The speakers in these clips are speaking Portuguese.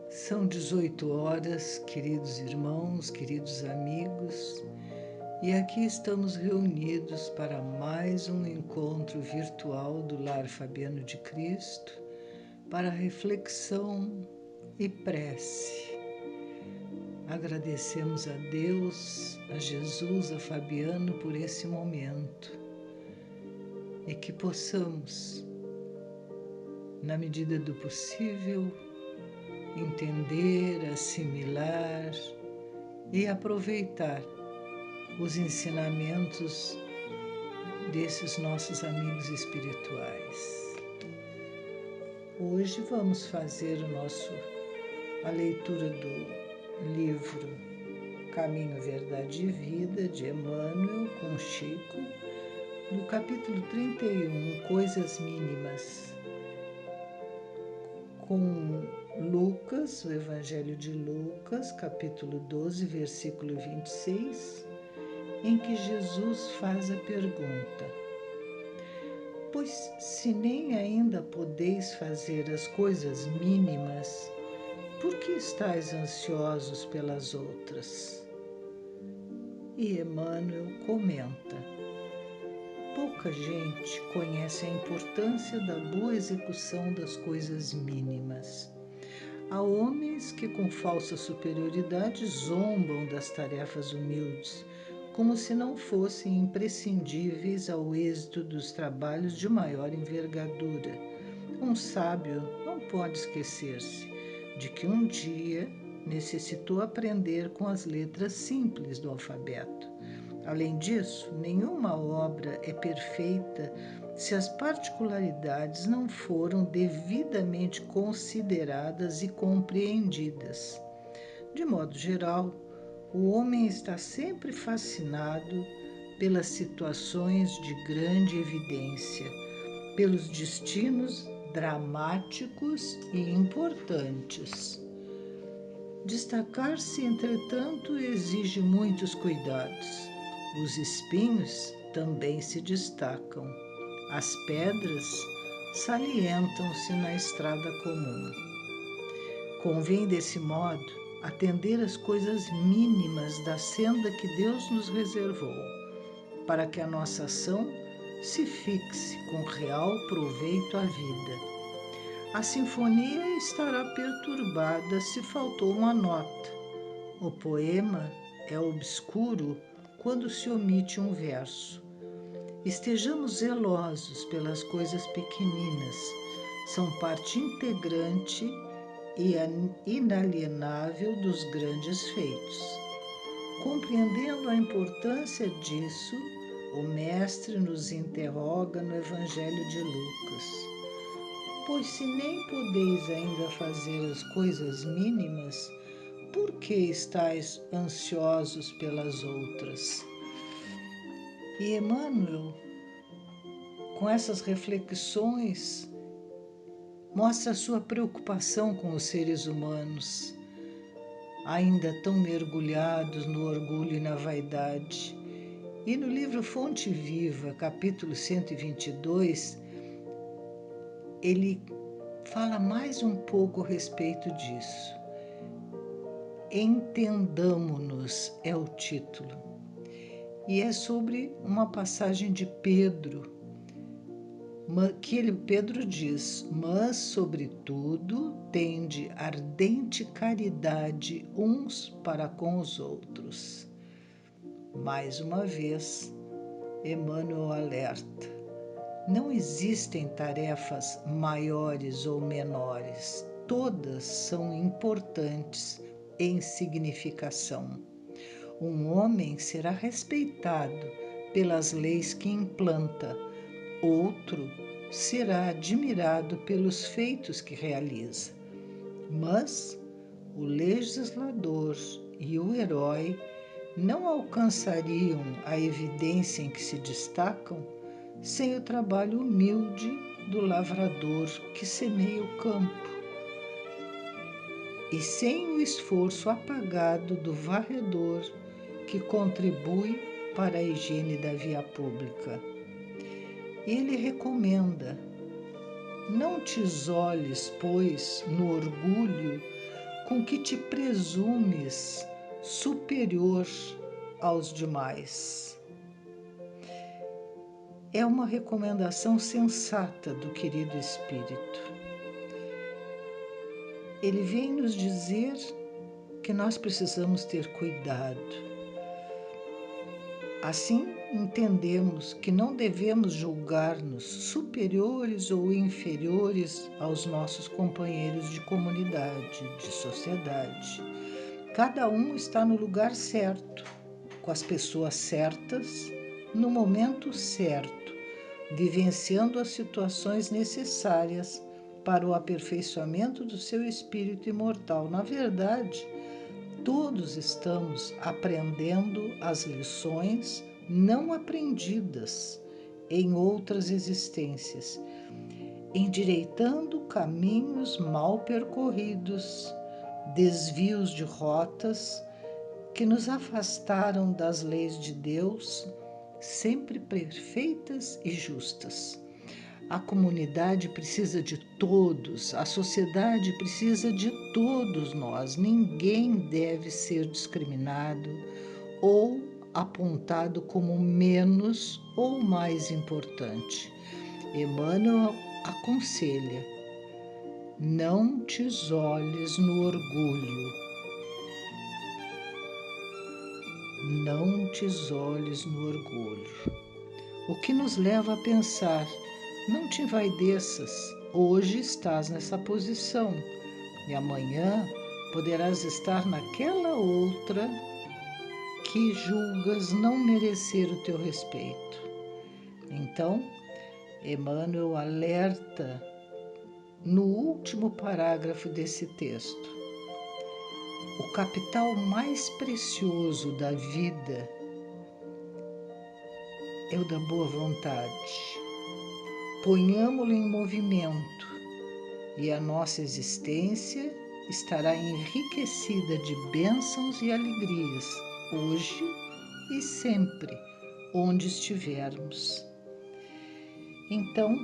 São 18 horas, queridos irmãos, queridos amigos, e aqui estamos reunidos para mais um encontro virtual do Lar Fabiano de Cristo, para reflexão e prece. Agradecemos a Deus, a Jesus, a Fabiano por esse momento e que possamos, na medida do possível, entender, assimilar e aproveitar os ensinamentos desses nossos amigos espirituais. Hoje vamos fazer a leitura do livro Caminho, Verdade e Vida, de Emmanuel com Chico, no capítulo 31, Coisas Mínimas, com Lucas, o Evangelho de Lucas, capítulo 12, versículo 26, em que Jesus faz a pergunta: pois se nem ainda podeis fazer as coisas mínimas, por que estáis ansiosos pelas outras? E Emmanuel comenta: pouca gente conhece a importância da boa execução das coisas mínimas. Há homens que com falsa superioridade zombam das tarefas humildes, como se não fossem imprescindíveis ao êxito dos trabalhos de maior envergadura. Um sábio não pode esquecer-se de que um dia necessitou aprender com as letras simples do alfabeto. Além disso, nenhuma obra é perfeita se as particularidades não foram devidamente consideradas e compreendidas. De modo geral, o homem está sempre fascinado pelas situações de grande evidência, pelos destinos dramáticos e importantes. Destacar-se, entretanto, exige muitos cuidados. Os espinhos também se destacam. As pedras salientam-se na estrada comum. Convém, desse modo, atender às coisas mínimas da senda que Deus nos reservou, para que a nossa ação se fixe com real proveito à vida. A sinfonia estará perturbada se faltou uma nota. O poema é obscuro quando se omite um verso. Estejamos zelosos pelas coisas pequeninas, são parte integrante e inalienável dos grandes feitos. Compreendendo a importância disso, o Mestre nos interroga no Evangelho de Lucas: pois se nem podeis ainda fazer as coisas mínimas, por que estáis ansiosos pelas outras? E Emmanuel, com essas reflexões, mostra a sua preocupação com os seres humanos, ainda tão mergulhados no orgulho e na vaidade. E no livro Fonte Viva, capítulo 122, ele fala mais um pouco a respeito disso. Entendamo-nos é o título. E é sobre uma passagem de Pedro, que Pedro diz: mas, sobretudo, tende ardente caridade uns para com os outros. Mais uma vez, Emmanuel alerta: não existem tarefas maiores ou menores, todas são importantes em significação. Um homem será respeitado pelas leis que implanta, outro será admirado pelos feitos que realiza. Mas o legislador e o herói não alcançariam a evidência em que se destacam sem o trabalho humilde do lavrador que semeia o campo e sem o esforço apagado do varredor que contribui para a higiene da via pública. Ele recomenda: não te isoles, pois, no orgulho com que te presumes superior aos demais. É uma recomendação sensata do querido Espírito. Ele vem nos dizer que nós precisamos ter cuidado. Assim, entendemos que não devemos julgar-nos superiores ou inferiores aos nossos companheiros de comunidade, de sociedade. Cada um está no lugar certo, com as pessoas certas, no momento certo, vivenciando as situações necessárias para o aperfeiçoamento do seu espírito imortal. Na verdade, todos estamos aprendendo as lições não aprendidas em outras existências, endireitando caminhos mal percorridos, desvios de rotas que nos afastaram das leis de Deus, sempre perfeitas e justas. A comunidade precisa de todos, a sociedade precisa de todos nós. Ninguém deve ser discriminado ou apontado como menos ou mais importante. Emmanuel aconselha: não te isoles no orgulho. Não te isoles no orgulho. O que nos leva a pensar: não te envaideças, hoje estás nessa posição e amanhã poderás estar naquela outra que julgas não merecer o teu respeito. Então, Emmanuel alerta no último parágrafo desse texto: o capital mais precioso da vida é o da boa vontade. Ponhamo-lo em movimento e a nossa existência estará enriquecida de bênçãos e alegrias, hoje e sempre, onde estivermos. Então,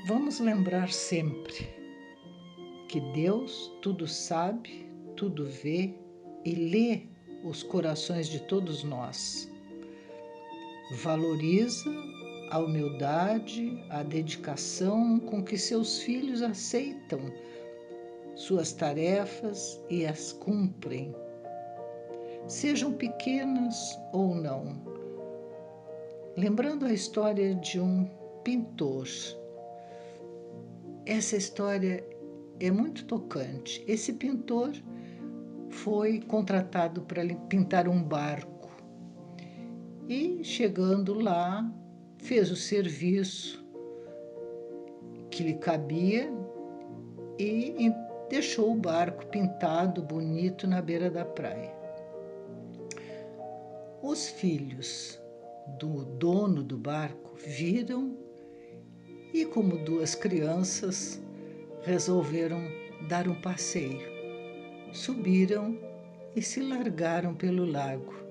vamos lembrar sempre que Deus tudo sabe, tudo vê e lê os corações de todos nós. Valoriza a humildade, a dedicação com que seus filhos aceitam suas tarefas e as cumprem, sejam pequenas ou não. Lembrando a história de um pintor. Essa história é muito tocante. Esse pintor foi contratado para pintar um barco e, chegando lá, fez o serviço que lhe cabia e deixou o barco pintado, bonito, na beira da praia. Os filhos do dono do barco viram e, como duas crianças, resolveram dar um passeio. Subiram e se largaram pelo lago.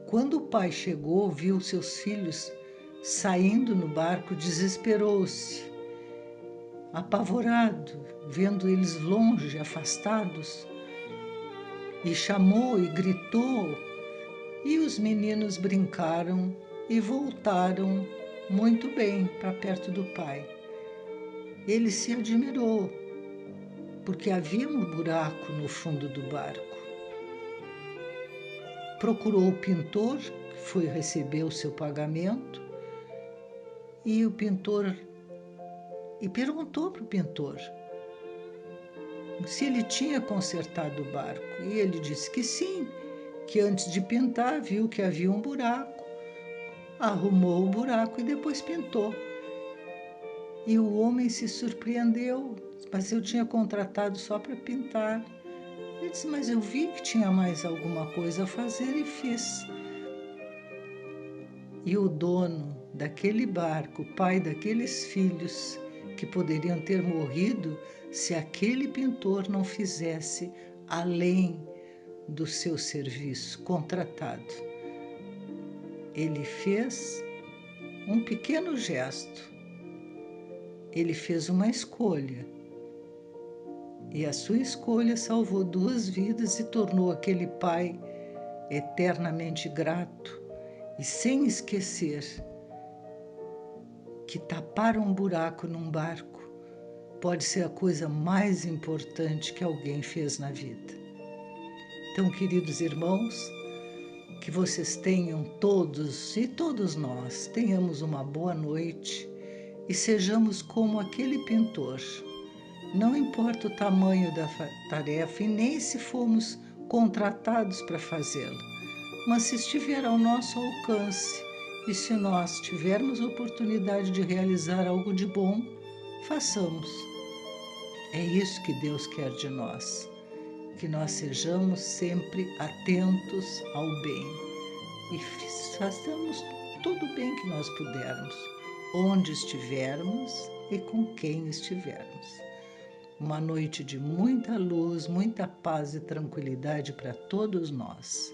Quando o pai chegou, viu seus filhos saindo no barco, desesperou-se, apavorado, vendo eles longe, afastados, e chamou e gritou, e os meninos brincaram e voltaram muito bem para perto do pai. Ele se admirou, porque havia um buraco no fundo do barco. Procurou o pintor, que foi receber o seu pagamento, e perguntou para o pintor se ele tinha consertado o barco. E ele disse que sim, que antes de pintar viu que havia um buraco, arrumou o buraco e depois pintou. E o homem se surpreendeu: mas eu tinha contratado só para pintar. Ele disse: mas eu vi que tinha mais alguma coisa a fazer e fiz. E o dono daquele barco, o pai daqueles filhos que poderiam ter morrido se aquele pintor não fizesse além do seu serviço contratado. Ele fez um pequeno gesto, ele fez uma escolha. E a sua escolha salvou 2 vidas e tornou aquele pai eternamente grato, e sem esquecer que tapar um buraco num barco pode ser a coisa mais importante que alguém fez na vida. Então, queridos irmãos, que vocês tenham todos e todos nós tenhamos uma boa noite e sejamos como aquele pintor. Não importa o tamanho da tarefa e nem se fomos contratados para fazê-la, mas se estiver ao nosso alcance e se nós tivermos a oportunidade de realizar algo de bom, façamos. É isso que Deus quer de nós, que nós sejamos sempre atentos ao bem e façamos todo o bem que nós pudermos, onde estivermos e com quem estivermos. Uma noite de muita luz, muita paz e tranquilidade para todos nós.